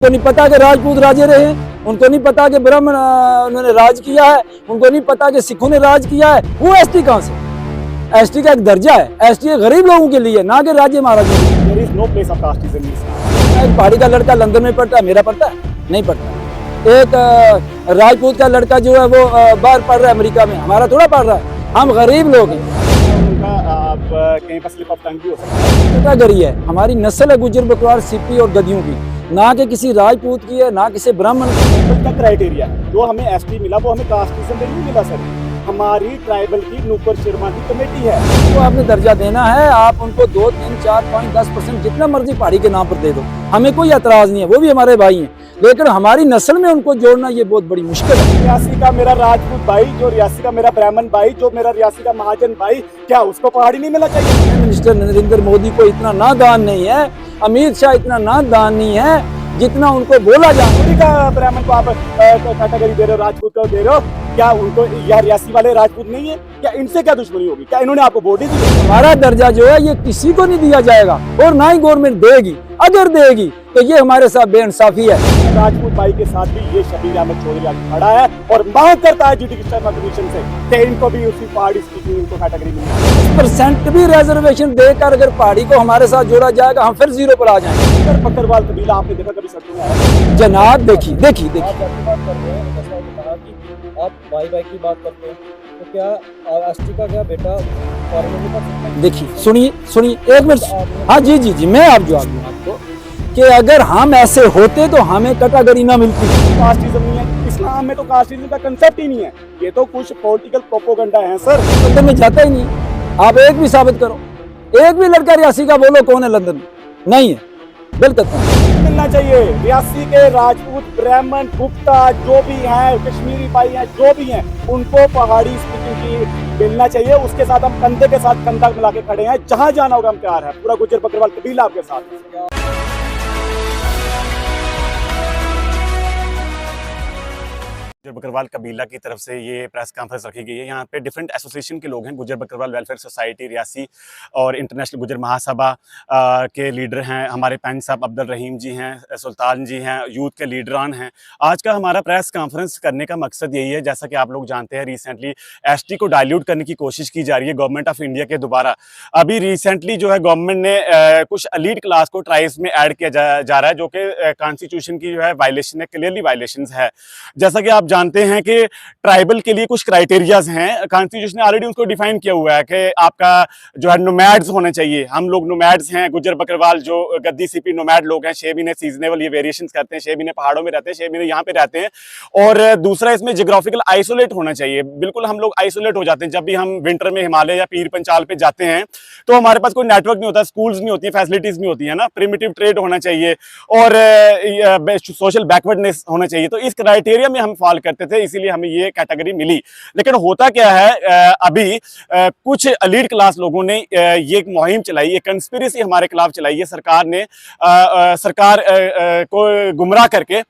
उनको नहीं पता कि राजपूत राजे रहे हैं, उनको नहीं पता कि ब्राह्मण उन्होंने राज किया है, उनको नहीं पता कि सिखों ने राज किया है। वो एसटी कहाँ से? एसटी का एक दर्जा है, एसटी गरीब लोगों के लिए, ना कि राज्य महाराजा। There is no place of casteism in Islam. एक पहाड़ी का लड़का लंदन में पढ़ता है, मेरा पढ़ता है? नहीं पढ़ता। एक राजपूत का लड़का जो है वो बाहर पढ़ रहा है अमेरिका में, हमारा थोड़ा पढ़ रहा है। हम गरीब लोग हैं। उनका कहीं पर स्लिप ऑफ टंग भी हो सकता है। कैटेगरी है, हमारी नस्ल है गुज्जर बकरवाल सिपी और गदियों की, ना कि किसी राजपूत की है, ना किसी ब्राह्मण की। का क्राइटेरिया जो हमें एसटी मिला वो हमें कास्टिज्म में नहीं मिला सर, हमारी ट्राइबल की नूकर शर्मा की कमेटी है। तो आपने दर्जा देना है, आप उनको 2, 3, 4, 5, 10% जितना मर्जी पहाड़ी के नाम पर दे दो, हमें कोई एतराज नहीं है, वो भी हमारे भाई हैं। लेकिन हमारी नस्ल में उनको जोड़ना ये बहुत बड़ी मुश्किल है। रियासी का मेरा राजपूत भाई, जो रियासी का मेरा ब्राह्मण भाई, जो मेरा रियासी का महाजन भाई, क्या उसको पहाड़ी नहीं मिला चाहिए? मिनिस्टर नरेंद्र मोदी को इतना नादान नहीं है, अमित शाह इतना नादान नहीं है जितना उनको बोला जाए। उन्हीं का ब्राह्मण को आप कैटेगरी दे रहे हो, राजपूत को दे रहे हो, क्या उनको यह रियासी वाले राजपूत नहीं है? क्या इनसे क्या दुश्मनी होगी? क्या इन्होंने आपको वोट ही दी? हमारा दर्जा जो है ये किसी को नहीं दिया जाएगा और ना ही गवर्नमेंट देगी। अगर देगी तो ये हमारे साथ बेइंसाफी है। राजपूत भाई के साथ भी ये शबीर अहमद चौधरी आगे खड़ा है और मांग करता है जुडिशल कमीशन से कि इनको भी उसी पहाड़ी स्पीकिंग इनको कैटेगरी मिले। परसेंट भी रिजर्वेशन देकर अगर पहाड़ी को हमारे साथ जोड़ा जाएगा, हम फिर जीरो पर आ जाएंगे। बकरवाल कबीला आपने देखा कभी सड़कों में आया? जनाब देखिए देखिए आप देखिए, जैसी बात कर रहे हैं, जैसा आपने कहा कि आप भाई भाई की बात करते हैं, तो क्या एसटी का क्या बेटा फॉरेन में कर सकता है? देखिए सुनिए सुनिए एक मिनट। हाँ जी जी जी, मैं आप जवाब दूँ आपको कि अगर हम ऐसे होते तो हमें कैटेगरी ना मिलती। कास्टिज्म नहीं है इस्लाम में, तो कास्टिज्म का कंसेप्ट ही नहीं है, ये तो कुछ पॉलिटिकल प्रोपोगंडा है सर। लंदन में जाता ही नहीं, आप एक भी साबित करो, एक भी लड़का रियासी का बोलो कौन है लंदन में? नहीं है, बिल्कुल मिलना चाहिए। रियासी के राजपूत, ब्राह्मण, गुप्ता जो भी हैं, कश्मीरी भाई हैं, जो भी हैं, उनको पहाड़ी स्पीकिंग की मिलना चाहिए। उसके साथ हम कंधे के साथ कंधा मिला के खड़े हैं, जहां जाना होगा हम तैयार हैं। पूरा गुज्जर बकरवाल कबीला आपके साथ है। गुज्जर बकरवाल कबीला की तरफ से ये प्रेस कॉन्फ्रेंस रखी गई है। यहाँ पे डिफरेंट एसोसिएशन के लोग हैं, गुज्जर बकरवाल वेलफेयर सोसाइटी रियासी और इंटरनेशनल गुज्जर महासभा के लीडर हैं, हमारे पैन साहब अब्दुल रहीम जी हैं, सुल्तान जी हैं, यूथ के लीडरान हैं। आज का हमारा प्रेस कॉन्फ्रेंस करने का मकसद यही है, जैसा कि आप लोग जानते हैं रिसेंटली एसटी को डाइल्यूट करने की कोशिश की जा रही है गवर्नमेंट ऑफ इंडिया के दोबारा। अभी रिसेंटली जो है गवर्नमेंट ने कुछ एलीट क्लास को ट्राइब्स में ऐड किया जा रहा है, जो कि कॉन्स्टिट्यूशन की जो है वायलेशन है, क्लियरली वायलेशन है। जैसा कि आप जानते हैं कि ट्राइबल के लिए कुछ क्राइटेरियाज हैं, कॉन्स्टिट्यूशन ने ऑलरेडी उनको डिफाइन किया हुआ है कि आपका जो है नोमैड्स होने चाहिए। हम लोग नोमैड्स हैं, गुज्जर बकरवाल जो गद्दी सीपी नोमैड लोग हैं, 6 महीने सीजनेबल ये वेरिएशंस करते हैं, 6 महीने पहाड़ों में रहते हैं, 6 महीने यहाँ पे रहते हैं। और दूसरा इसमें जियोग्राफिकल आइसोलेट होना चाहिए। बिल्कुल हम लोग आइसोलेट हो जाते हैं जब भी हम विंटर में हिमालय या पीर पंचाल पे जाते हैं, तो हमारे पास कोई नेटवर्क नहीं होता, स्कूल्स नहीं होती, फैसिलिटीज नहीं होती है ना, प्रिमिटिव ट्रेड होना चाहिए और सोशल बैकवर्डनेस होना चाहिए। तो इस क्राइटेरिया में हम फॉल करते थे, इसीलिए हमें ये कैटेगरी मिली। लेकिन होता क्या है, अभी कुछ एलीट क्लास लोगों ने ये एक मुहिम चलाई, ये कंस्पिरेसी हमारे खिलाफ चलाई है। सरकार ने सरकार को गुमराह करके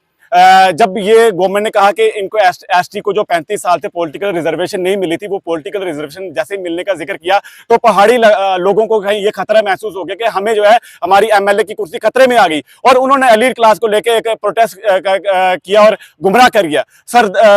जब ये गवर्नमेंट ने कहा कि इनको एसटी को जो 35 साल से पॉलिटिकल रिजर्वेशन नहीं मिली थी, वो पॉलिटिकल रिजर्वेशन जैसे मिलने का जिक्र किया तो पहाड़ी लोगों को कहीं ये खतरा महसूस हो गया कि हमें जो है हमारी एमएलए की कुर्सी खतरे में आ गई, और उन्होंने एलीट क्लास को लेकर एक प्रोटेस्ट किया और गुमराह कर दिया।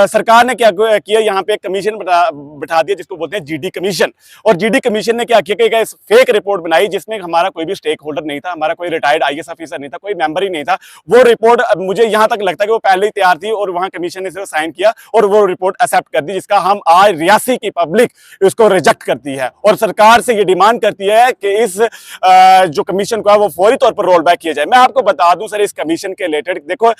सरकार ने क्या किया, यहाँ पे एक कमीशन बिठा दिया जिसको बोलते हैं जीडी कमीशन। और जीडी कमीशन ने क्या किया कि फेक रिपोर्ट बनाई जिसमें हमारा कोई भी स्टेक होल्डर नहीं था, हमारा कोई रिटायर्ड आईएएस ऑफिसर नहीं था, कोई मेंबर ही नहीं था। वो रिपोर्ट मुझे यहाँ तक लगता है कि वो पहले ही तैयार थी और वहां कमीशन ने सिर्फ साइन किया और वो रिपोर्ट एक्सेप्ट कर दी, जिसका हम आज रियासी की पब्लिक उसको रिजेक्ट करती है और सरकार से ये डिमांड करती है कि इस जो कमीशन को है वो फौरी तौर पर रोल बैक किया जाए। मैं आपको बता दूं सर, इस कमीशन के रिलेटेड देखो,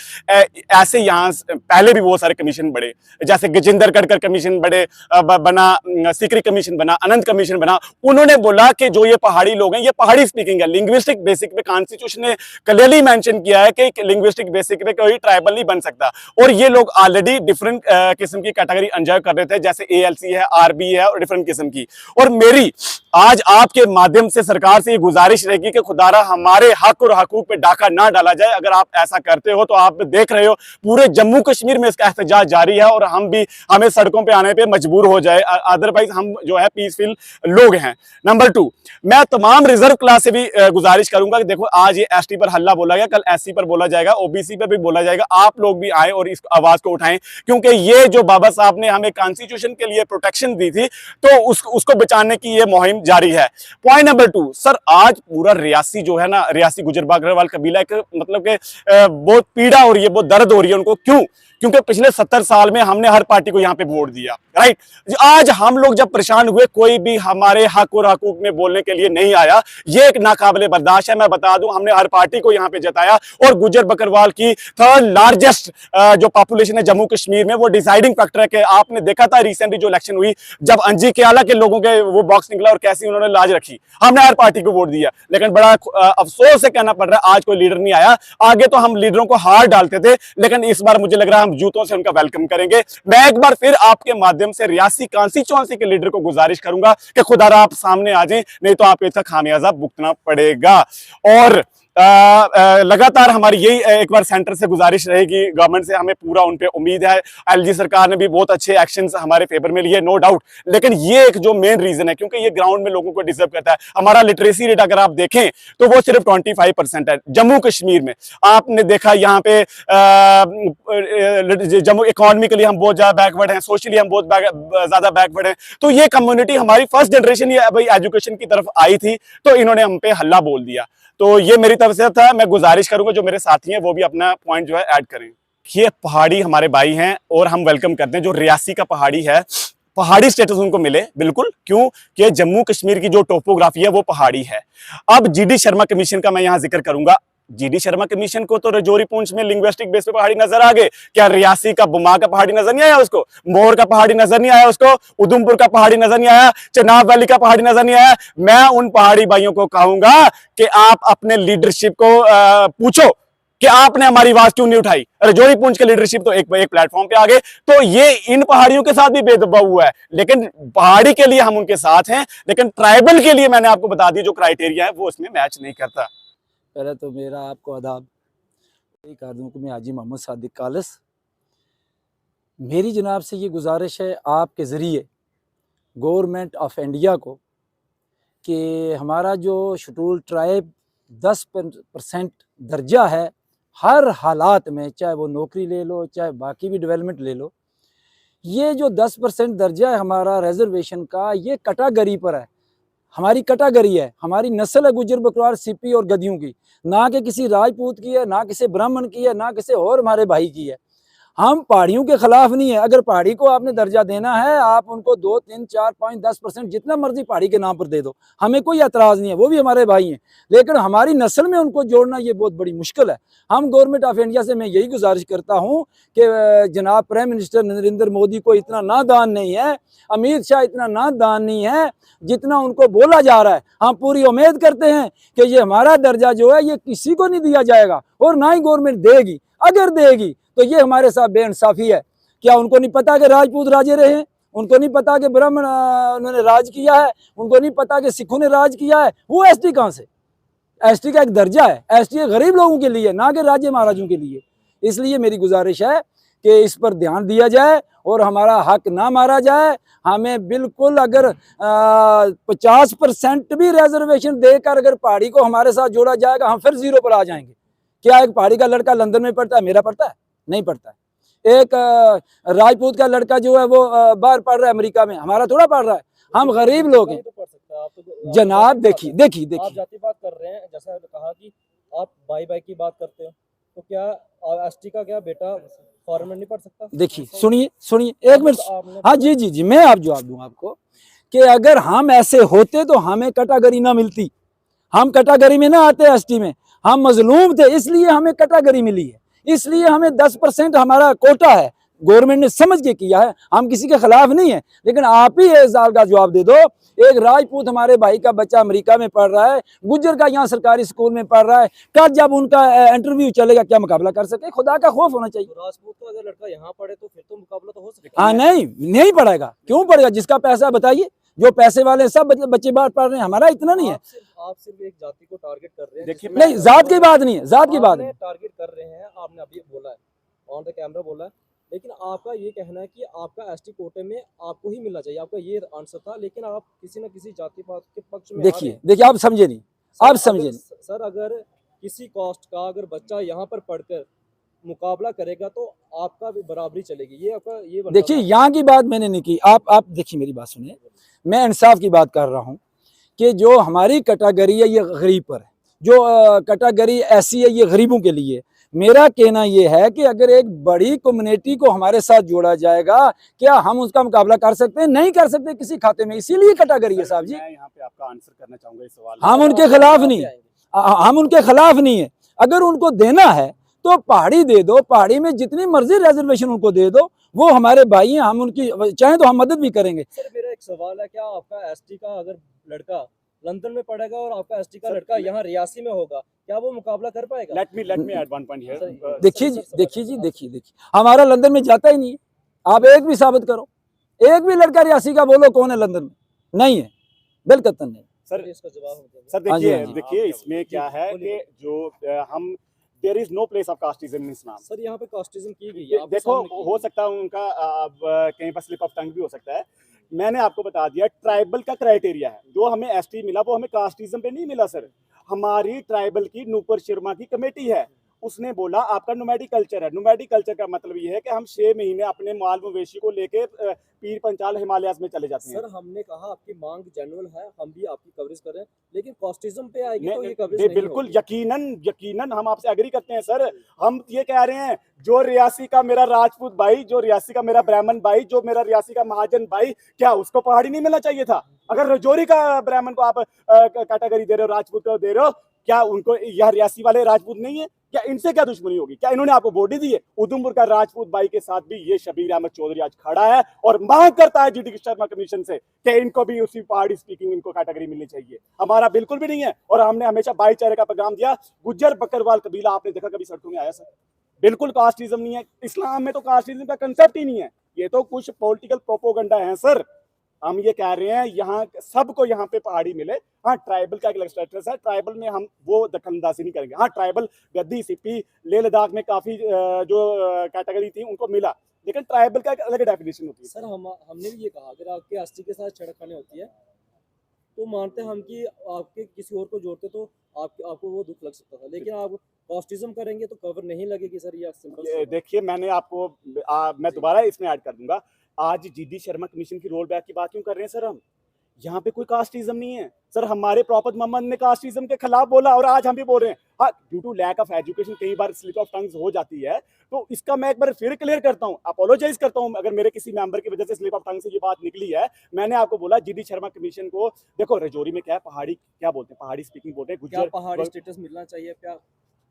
ऐसे यहाँ पहले भी बहुत सारे कमीशन बड़े, जैसे गजेंद्र गढ़कर कमीशन बना, सीकरी कमीशन बना, अनंत कमीशन बना। उन्होंने बोला कि जो ये पहाड़ी लोग हैं ये पहाड़ी स्पीकिंग है, लिंग्विस्टिक बेसिक पे कॉन्स्टिट्यूशन ने क्लियरली मेंशन किया है कि लिंग्विस्टिक बेसिक पे कोई ट्राइबल नहीं बन सकता। और ये लोग ऑलरेडी डिफरेंट किस्म की कैटेगरी एंजॉय कर रहे थे, जैसे ALC है, RB है और डिफरेंट किस्म की। और मेरी आज आपके माध्यम से सरकार से ये गुजारिश रहेगी कि खुदारा हमारे हक और हकूक पे डाका ना डाला जाए। अगर आप ऐसा करते हो तो आप देख रहे हो पूरे जम्मू कश्मीर में इसका एहतजाज जारी है और हमें सड़कों पे आने पे मजबूर हो जाए, अदरवाइज हम जो है पीसफुल लोग हैं। नंबर 2, मैं तमाम रिजर्व क्लास से भी गुजारिश करूंगा कि देखो आज ये ST पर हल्ला बोला गया, कल SC पर बोला जाएगा, OBC पर भी बोला जाएगा। आप लोग भी आए और इस आवाज को उठाएं, क्योंकि ये जो बाबा साहब ने हमें कॉन्स्टिट्यूशन के लिए प्रोटेक्शन दी थी तो उसको बचाने की ये मुहिम जारी है। पॉइंट नंबर 2, सर आज पूरा रियासी जो है ना, रियासी गुजर बकरवाल कबीला एक मतलब के बहुत पीड़ा हो रही है, बहुत दर्द हो रही है उनको। क्यों? क्योंकि पिछले 70 साल में हमने हर पार्टी को यहाँ पे वोट दिया, राइट। आज हम लोग जब परेशान हुए कोई भी हमारे हक और हकूक में बोलने के लिए नहीं आया, ये एक नाकाबिले बर्दाश्त है। मैं बता दूं हमने हर पार्टी को यहाँ पे जताया और गुजर बकरवाल की थर्ड लार्जेस्ट जो पॉपुलेशन है जम्मू कश्मीर में, वो डिसाइडिंग फैक्टर है। कि आपने देखा था रिसेंटली जो इलेक्शन हुई, जब अंजी केयाला के लोगों के वो बॉक्स निकला और कैसी उन्होंने लाज रखी, हमने हर पार्टी को वोट दिया। लेकिन बड़ा अफसोस से कहना पड़ रहा है आज कोई लीडर नहीं आया। आगे तो हम लीडरों को हार डालते थे, लेकिन इस बार मुझे लग रहा है हम जूतों से उनका वेलकम करेंगे। मैं एक बार फिर आपके माध्यम से रियासी कॉन्स्टिट्यूएंसी के लीडर को गुजारिश करूंगा कि खुदारा आप सामने आ जाएं, नहीं तो आपको इसका खामियाजा भुगतना पड़ेगा। और लगातार हमारी यही एक बार सेंटर से गुजारिश रहेगी, गवर्नमेंट से हमें पूरा उन पे उम्मीद है। LG सरकार ने भी बहुत अच्छे एक्शंस हमारे फेवर में लिए, नो डाउट, लेकिन ये एक जो मेन रीजन है क्योंकि ये ग्राउंड में लोगों को डिजर्व करता है। हमारा लिटरेसी रेट अगर आप देखें तो वो सिर्फ 25% है जम्मू कश्मीर में। आपने देखा यहाँ पे जम्मू इकोनॉमिकली हम बहुत ज्यादा बैकवर्ड हैं, सोशली हम बहुत ज्यादा बैकवर्ड हैं। तो ये कम्युनिटी हमारी फर्स्ट जनरेशन ये भाई एजुकेशन की तरफ आई थी, तो इन्होंने हम पे हल्ला बोल दिया। तो ये मेरी तरफ से था। मैं गुजारिश करूंगा जो मेरे साथी हैं वो भी अपना पॉइंट जो है ऐड करें। ये पहाड़ी हमारे भाई हैं और हम वेलकम करते हैं जो रियासी का पहाड़ी है, पहाड़ी स्टेटस उनको मिले, बिल्कुल। क्यों कि जम्मू कश्मीर की जो टोपोग्राफी है वो पहाड़ी है। अब GD शर्मा कमीशन का मैं यहां जिक्र करूंगा। GD शर्मा कमीशन को तो रजौरी पुंछ में लिंग्विस्टिक बेस पे पहाड़ी नजर आ गए, क्या रियासी का बुमा का पहाड़ी नजर नहीं आया उसको? मोर का पहाड़ी नजर नहीं आया उसको? उधमपुर का पहाड़ी नजर नहीं आया? चनाब वैली का पहाड़ी नजर नहीं आया? मैं उन पहाड़ी भाइयों को कहूंगा कि आप अपने लीडरशिप को पूछो कि आपने हमारी आवाज क्यों नहीं उठाई। रजौरी पुंछ के लीडरशिप तो एक प्लेटफॉर्म पे आ गए, तो ये इन पहाड़ियों के साथ भी भेदभाव हुआ है। लेकिन पहाड़ी के लिए हम उनके साथ हैं, लेकिन ट्राइबल के लिए मैंने आपको बता दी जो क्राइटेरिया है वो उसमें मैच नहीं करता। पहले तो मेरा आपको आदाब, यही कह दूँ कि मैं हाजी मोहम्मद सादिक कालस। मेरी जनाब से ये गुजारिश है आपके ज़रिए गवर्नमेंट ऑफ इंडिया को कि हमारा जो शेड्यूल ट्राइब 10% दर्जा है हर हालात में, चाहे वो नौकरी ले लो चाहे बाकी भी डेवलपमेंट ले लो, ये जो 10% दर्जा है हमारा रिजर्वेशन का, ये कैटेगरी पर है। हमारी कैटेगरी है, हमारी नस्ल है गुजर बकरवाल सीपी और गदियों की, ना कि किसी राजपूत की है, ना किसी ब्राह्मण की है, ना किसी और हमारे भाई की है। हम पहाड़ियों के खिलाफ नहीं है। अगर पहाड़ी को आपने दर्जा देना है, आप उनको 2, 3, 4, 5, 10% जितना मर्जी पहाड़ी के नाम पर दे दो, हमें कोई एतराज़ नहीं है, वो भी हमारे भाई हैं। लेकिन हमारी नस्ल में उनको जोड़ना ये बहुत बड़ी मुश्किल है। हम गवर्नमेंट ऑफ इंडिया से मैं यही गुजारिश करता हूँ कि जनाब प्राइम मिनिस्टर नरेंद्र मोदी को इतना नादान नहीं है, अमित शाह इतना नादान नहीं है जितना उनको बोला जा रहा है। हम पूरी उम्मीद करते हैं कि ये हमारा दर्जा जो है ये किसी को नहीं दिया जाएगा और ना ही गवर्नमेंट देगी। अगर देगी तो ये हमारे साथ बेइंसाफी है। क्या उनको नहीं पता कि राजपूत राजे रहे हैं? उनको नहीं पता कि ब्राह्मण उन्होंने राज किया है? उनको नहीं पता कि सिखों ने राज किया है? वो ST कहाँ से? ST का एक दर्जा है, ST गरीब लोगों के लिए, ना कि राज्य महाराजों के लिए। इसलिए मेरी गुजारिश है कि इस पर ध्यान दिया जाए और हमारा हक ना मारा जाए। हमें बिल्कुल अगर 50% भी रिजर्वेशन देकर अगर पहाड़ी को हमारे साथ जोड़ा जाएगा, हम फिर 0 पर आ जाएंगे। क्या एक पहाड़ी का लड़का लंदन में पढ़ता है? मेरा पढ़ता है? नहीं पढ़ता है। एक राजपूत का लड़का जो है वो बाहर पढ़ रहा है अमेरिका में, हमारा थोड़ा पढ़ रहा है। हम गरीब लोग हैं। जनाब देखिए आप जाति बात कर रहे हैं, जैसा कहा कि आप भाई की बात करते हो, तो क्या ST का क्या बेटा फॉरेन में नहीं पढ़ सकता? देखिए सुनिए एक मिनट। हाँ जी मैं आप जवाब दूं आपको कि अगर हम ऐसे होते तो हमें कैटेगरी ना मिलती, हम कैटेगरी में ना आते। ST में हम मजलूम थे, इसलिए हमें कैटेगरी मिली है, इसलिए हमें 10% हमारा कोटा है। गवर्नमेंट ने समझ के किया है, हम किसी के खिलाफ नहीं है, लेकिन आप ही इस सवाल का जवाब दे दो। एक राजपूत हमारे भाई का बच्चा अमेरिका में पढ़ रहा है, गुज्जर का यहाँ सरकारी स्कूल में पढ़ रहा है, कल जब उनका इंटरव्यू चलेगा क्या मुकाबला कर सके? खुदा का खौफ होना चाहिए। तो राजपूत का अगर लड़का यहाँ पढ़े तो फिर तो मुकाबला तो हो सकता हाँ, नहीं पढ़ेगा, क्यों पढ़ेगा? जिसका पैसा बताइए, जो पैसे वाले सब बच्चे बाहर पढ़ रहे हैं, हमारा इतना नहीं है। आप सिर्फ एक जाति को टारगेट कर रहे हैं। देखिए, नहीं, जात की बात नहीं है, जात की बात नहीं। टारगेट कर रहे हैं, आपने अभी बोला है, ऑन द कैमरा बोला है, लेकिन आपका ये कहना है कि आपका एसटी कोटे में आपको ही मिलना चाहिए, आपका ये आंसर था, लेकिन आप किसी न किसी जाति पात के पक्ष में देखिए आप समझे नहीं, आप समझे नहीं। सर, अगर किसी कास्ट का अगर बच्चा यहाँ पर पढ़कर मुकाबला करेगा तो आपका भी बराबरी चलेगी, ये आपका ये देखिए, यहाँ की बात मैंने नहीं की। आप देखिए, मेरी बात सुनिए, मैं इंसाफ की बात कर रहा हूँ कि जो हमारी कैटेगरी है ये गरीब पर है, जो कैटेगरी ऐसी है ये गरीबों के लिए। मेरा कहना ये है कि अगर एक बड़ी कम्युनिटी को हमारे साथ जोड़ा जाएगा, क्या हम उसका मुकाबला कर सकते हैं? नहीं कर सकते किसी खाते में, इसीलिए कैटेगरी है साहब जी। मैं यहाँ पे आपका आंसर करना चाहूंगा इस सवाल। हम उनके खिलाफ नहीं, हम उनके खिलाफ नहीं है। अगर उनको देना है तो पहाड़ी दे दो, पहाड़ी में जितनी मर्जी रिजर्वेशन उनको दे दो, वो हमारे भाई हैं, हम उनकी चाहे तो हम मदद भी करेंगे। सर, मेरा एक सवाल है, क्या आपका एसटी का अगर लड़का लंदन में पढ़ेगा और आपका एसटी का लड़का यहाँ रियासी में होगा, क्या वो मुकाबला कर पाएगा? Let me add one point here. देखिए, हमारा लंदन में जाता ही नहीं है। आप एक भी साबित करो, एक भी लड़का रियासी का बोलो कौन है लंदन में? नहीं है, बिल्कुल नहीं। सर, इसका जवाब सर देखिए इसमें क्या है कि जो हम there is no place of casteism in Islam. Sir, यहाँ पे कास्टिज्म की गई है, देखो, हो सकता है उनका कहीं पर स्लिप ऑफ टंग भी हो सकता है। मैंने आपको बता दिया, ट्राइबल का क्राइटेरिया है, जो हमें एसटी मिला वो हमें कास्टिज्म पे नहीं मिला सर। हमारी ट्राइबल की नूपुर शर्मा की कमेटी है, उसने बोला आपका नोमैडिक कल्चर है। नोमैडिक कल्चर का मतलब ये है कि हम 6 महीने अपने माल मवेशी को लेके पीर पंचाल हिमालयाज में चले जाते हैं। सर, हमने कहा आपकी मांग जेन्युइन है, हम भी आपकी कवरेज कर रहे हैं, लेकिन कास्टिज्म पे आएगी तो ये कवरेज नहीं बिल्कुल होगी। यकीनन हम आपसे एग्री करते हैं सर। हम ये कह रहे हैं, जो रियासी का मेरा राजपूत भाई, जो रियासी का मेरा ब्राह्मण भाई, जो मेरा रियासी का महाजन भाई, क्या उसको पहाड़ी नहीं मिलना चाहिए था? अगर रजौरी का ब्राह्मण को आप कैटेगरी दे रहे हो, राजपूत को दे रहे हो, क्या उनको यह रियासी वाले राजपूत नहीं है? क्या इनसे क्या दुश्मनी होगी? क्या इन्होंने आपको बॉडी दी है? उधमपुर का राजपूत भाई के साथ भी ये शबीर अहमद चौधरी आज खड़ा है और मांग करता है जीडी शर्मा कमीशन से कि इनको भी उसी पहाड़ी स्पीकिंग इनको कैटेगरी मिलनी चाहिए। हमारा बिल्कुल भी नहीं है, और हमने हमेशा भाईचारे का पैगाम दिया। गुज्जर बकरवाल कबीला आपने देखा कभी सड़कों में आया सर? बिल्कुल कास्टिज्म नहीं है इस्लाम में, तो कास्टिज्म का कंसेप्ट ही नहीं है। ये तो कुछ पॉलिटिकल प्रोपोगंडा है सर। हम ये कह रहे हैं यहाँ सबको यहाँ पे पहाड़ी मिले। हाँ, ट्राइबल का एक स्टेटस है, ट्राइबल में हम वो दखलंदाजी नहीं करेंगे। हाँ, ट्राइबल गद्दी, सिप्पी, लेह लद्दाख में काफी जो कैटेगरी थी उनको मिला, लेकिन ट्राइबल का एक अलग डेफिनेशन होती है। सर, हमने भी ये कहा, अगर आपके एसटी के साथ छेड़खानी होती है तो मानते हम कि आपके किसी और को जोड़ते तो आपको वो दुख लग सकता था, लेकिन आप कास्टिज्म करेंगे तो कवर नहीं लगेगी सर। ये सिंपल। देखिए, मैंने आपको मैं दोबारा इसमें ऐड कर दूंगा। आज जीडी शर्मा कमीशन की रोल बैक की बात क्यों कर रहे हैं सर? हम यहाँ पे कोई कास्टिज्म नहीं है सर। हमारे प्रॉपर मोहम्मद ने कास्टिज्म के खिलाफ बोला और आज हम भी बोल रहे हैं। हाँ, due to lack of education कई बार स्लिप ऑफ टंग्स हो जाती है, तो इसका मैं एक बार फिर क्लियर करता हूँ, अपोलोजाइज करता हूँ अगर मेरे किसी मेंबर की वजह से स्लिप ऑफ टंग से ये बात निकली है। मैंने आपको बोला जीडी शर्मा कमीशन को, देखो रजौरी में क्या है, पहाड़ी क्या बोलते हैं, पहाड़ी स्पीकिंग बोलते हैं, गुज्जर पहाड़ी स्टेटस मिलना चाहिए क्या?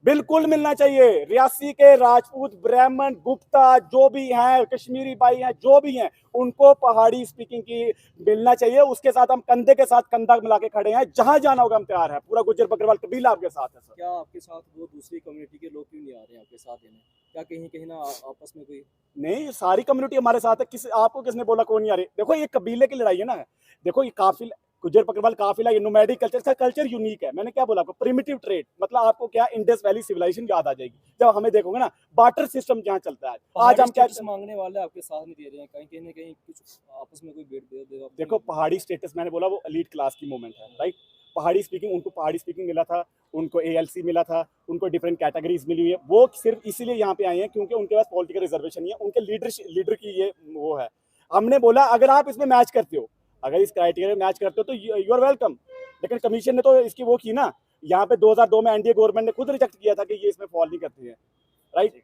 बिल्कुल मिलना चाहिए। रियासी के राजपूत, ब्राह्मण, गुप्ता जो भी हैं, कश्मीरी भाई हैं, जो भी हैं, उनको पहाड़ी स्पीकिंग की मिलना चाहिए। उसके साथ हम कंधे के साथ कंधा मिला के खड़े हैं, जहां जाना होगा हम तैयार हैं। पूरा गुज्जर बकरवाल कबीला आपके साथ है सर। क्या आपके साथ वो दूसरी कम्युनिटी के लोग क्यों नहीं आ रहे हैं आपके साथ देने? क्या कहीं ना आपस में कोई? नहीं, सारी कम्युनिटी हमारे साथ है। आपको किसने बोला कौन नहीं आ रहे? देखो, ये कबीले की लड़ाई है ना। देखो, ये काफिला, गुज्जर बकरवाल काफिला, ये नोमैडिक कल्चर, इसका कल्चर यूनिक है। मैंने क्या बोला आपको? प्रिमिटिव ट्रेड, मतलब आपको क्या इंडस वैली सिविलाइजेशन याद आ जाएगी जब हमें देखोगे ना, बार्टर सिस्टम जहाँ चलता है। आज हम क्या मांगने वाले आपके साथ नहीं दे रहे हैं, कहीं ना कहीं कुछ आपस में कोई भेद देगा? देखो, पहाड़ी स्टेटस मैंने बोला वो एलीट क्लास की मूवमेंट है, राइट? पहाड़ी स्पीकिंग, उनको पहाड़ी स्पीकिंग मिला था, उनको ALC मिला था, उनको डिफरेंट कैटेगरीज मिली हुई है। वो सिर्फ इसीलिए यहाँ पे आए हैं क्योंकि उनके पास पॉलिटिकल रिजर्वेशन नहीं है, उनके लीडर की ये वो है। हमने बोला अगर आप इसमें मैच करते हो, अगर इस क्राइटेरिया में मैच करते हो तो यू आर वेलकम। लेकिन कमीशन ने तो इसकी वो की ना, यहाँ पे 2002 में NDA गवर्नमेंट ने खुद रिजेक्ट किया था कि ये इसमें फॉल नहीं करती है, राइट?